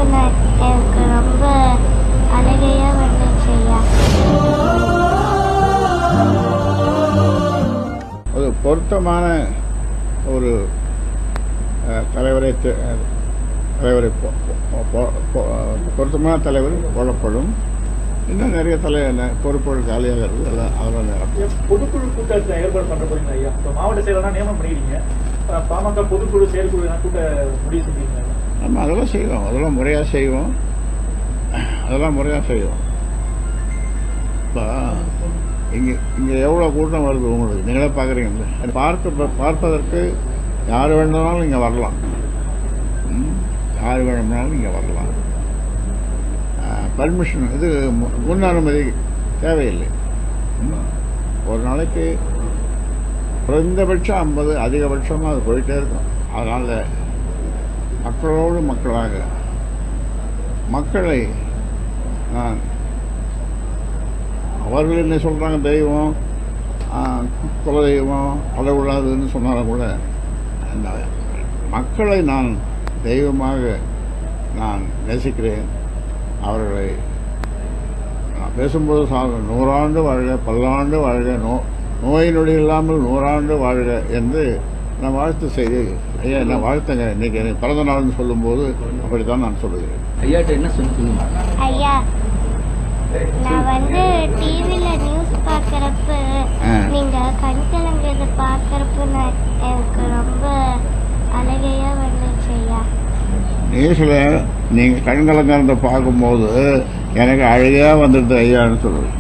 எனக்கு ரொம்ப அழகையா வந்துச்சு ஐயா. ஒரு பொருத்தமான ஒரு தலைவரை பொருத்தமான தலைவர் போடப்படும். இன்னும் நிறைய பொறுப்புகள் காலியாக இருக்குது. அதெல்லாம் பொதுக்குழு கூட்டத்தை ஏற்பாடு பண்ற போறீங்க ஐயா. மாவட்ட செயலர் நியமனம் பண்ணிடுறீங்க. பாமக பொதுக்குழு செயற்குழு கூட்ட முடிவு செஞ்சீங்க. நம்ம அதெல்லாம் செய்வோம். அதெல்லாம் முறையாக செய்வோம். இப்போ இங்கே எவ்வளோ கூட்டம் வருது உங்களுக்கு நீங்களே பார்க்குறீங்க. பார்ப்பதற்கு யார் வேணும்னாலும் இங்கே வரலாம். யார் வேணும்னாலும் இங்கே வரலாம். பர்மிஷன் இது முன் அனுமதி தேவையில்லை. ஒரு நாளைக்கு குறைந்தபட்சம் 50, அதிகபட்சமாக அது போயிட்டே இருக்கும். அதனால் மக்களோடு மக்களாக மக்களை நான் அவர்கள் என்ன சொல்கிறாங்க, தெய்வம் குலதெய்வம் அளவிடாதுன்னு சொன்னாலும் கூட அந்த மக்களை நான் தெய்வமாக நான் நேசிக்கிறேன். அவர்களை நான் பேசும்போது 100 ஆண்டு வாழ்க, பல்லாண்டு வாழ்க, நோய் நொடி இல்லாமல் 100 ஆண்டு வாழ்க என்று நான் வாழ்த்து செய்து ஐயா என்ன வாழ்த்துங்க. இன்னைக்கு எனக்கு பிறந்த நாள்னு சொல்லும்போது அப்படித்தான் நான் சொல்லுகிறேன். ஐயாட்ட என்ன சொல்லுங்க ஐயா, நான் டிவில நியூஸ் பாக்குறப்ப நீங்க கண் கலங்குறத பாக்குறப்ப எனக்கு ரொம்ப அழகையா வந்துச்சு ஐயா. நியூஸ்ல நீங்க கண் கலங்குறத பார்க்கும்போது எனக்கு அழகையா வந்துடுது ஐயான்னு சொல்லுவேன்.